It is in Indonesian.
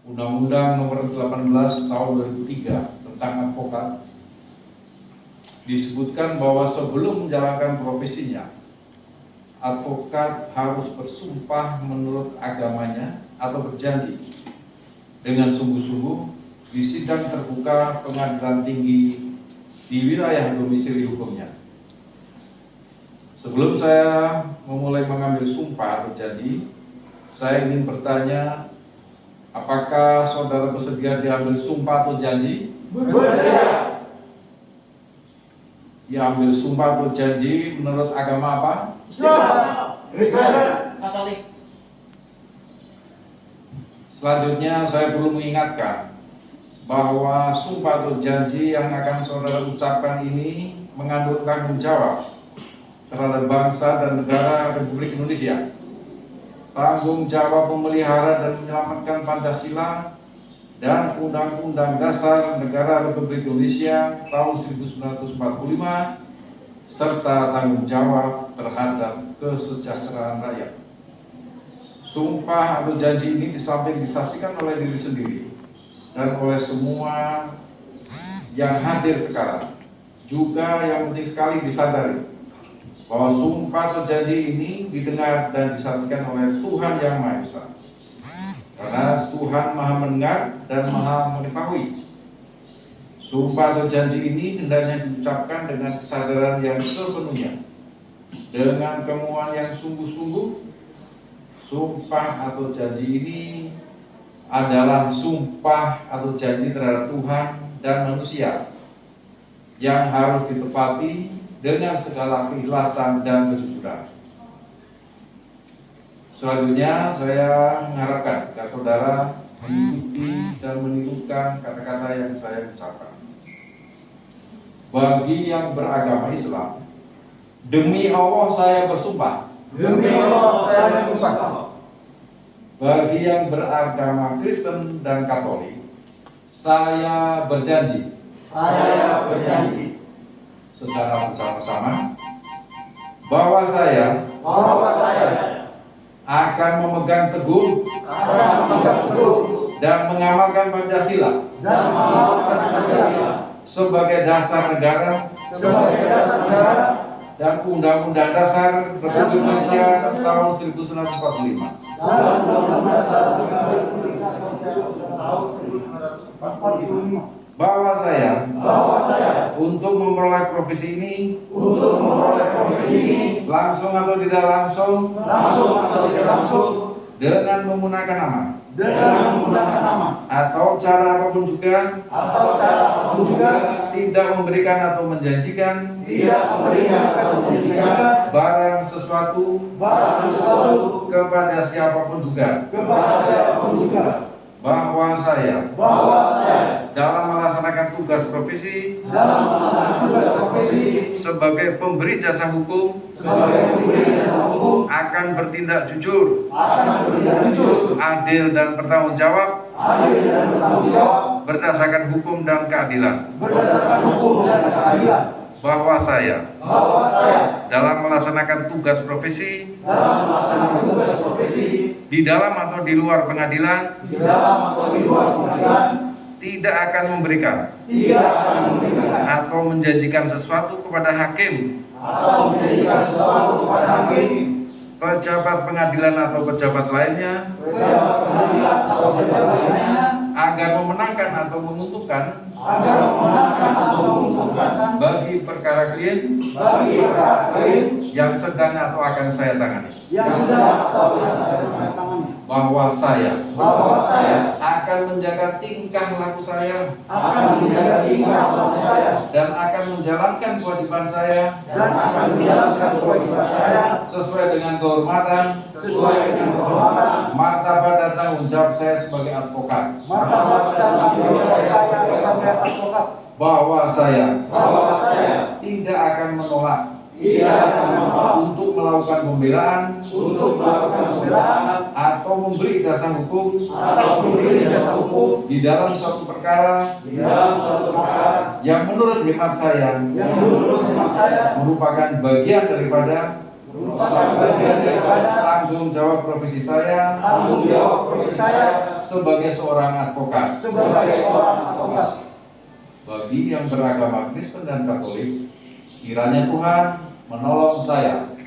Undang-Undang Nomor 18 Tahun 2003 tentang advokat disebutkan bahwa sebelum menjalankan profesinya, advokat harus bersumpah menurut agamanya atau berjanji dengan sungguh-sungguh di sidang terbuka pengadilan tinggi di wilayah domisili hukumnya. Sebelum saya memulai mengambil sumpah atau janji, saya ingin bertanya, apakah saudara bersedia diambil sumpah atau janji? Bersedia. Diambil sumpah atau janji menurut agama apa? Islam. Kristen. Katolik. Selanjutnya saya perlu mengingatkan bahwa sumpah atau janji yang akan saudara ucapkan ini mengandung tanggung jawab terhadap bangsa dan negara Republik Indonesia, tanggung jawab memelihara dan menyelamatkan Pancasila dan Undang-Undang Dasar Negara Republik Indonesia tahun 1945, serta tanggung jawab terhadap kesejahteraan rakyat. Sumpah atau janji ini disaksikan oleh diri sendiri dan oleh semua yang hadir sekarang. Juga yang penting sekali disadari bahwa sumpah atau janji ini didengar dan disaksikan oleh Tuhan Yang Maha Esa. Karena Tuhan Maha mendengar dan Maha mengetahui. Sumpah atau janji ini hendaknya diucapkan dengan kesadaran yang sepenuhnya, dengan kemauan yang sungguh-sungguh. Sumpah atau janji ini adalah sumpah atau janji terhadap Tuhan dan manusia yang harus ditepati dengan segala keikhlasan dan kejujuran. Selanjutnya saya mengharapkan agar saudara mengikuti dan menirukan kata-kata yang saya ucapkan. Bagi yang beragama Islam, demi Allah saya bersumpah. Demi Allah saya bersumpah. Bagi yang beragama Kristen dan Katolik, saya berjanji. Saya berjanji Secara bersama-sama bahwa saya akan memegang teguh dan mengamalkan Pancasila sebagai dasar negara dan Undang-Undang Dasar Republik Indonesia tahun 1945. Bahwa saya untuk memperoleh profesi ini langsung atau tidak langsung dengan menggunakan nama atau cara apapun juga tidak memberikan atau menjanjikan barang sesuatu kepada siapapun juga, bahwa saya dalam melaksanakan tugas profesi sebagai pemberi jasa hukum akan bertindak jujur, adil dan bertanggung jawab berdasarkan hukum dan keadilan. Bahwa saya dalam melaksanakan tugas profesi di dalam atau di luar pengadilan tidak akan memberikan atau menjanjikan sesuatu kepada hakim, pejabat pengadilan atau pejabat lainnya agar memenangkan atau menguntungkan bagi perkara klien yang sedang atau akan saya tangani. Bahwa saya akan menjaga tingkah laku saya dan akan menjalankan kewajiban saya sesuai dengan kehormatan, martabat dan tanggung jawab saya sebagai advokat. Bahwa saya tidak akan menolak untuk melakukan pembelaan atau memberi jasa hukum di dalam suatu perkara yang menurut hemat saya merupakan bagian daripada merupakan bagian daripada tanggung jawab profesi saya tanggung jawab profesi saya sebagai seorang advokat. sebagai seorang advokat. Bagi yang beragama Kristen dan Katolik, kiranya Tuhan menolong saya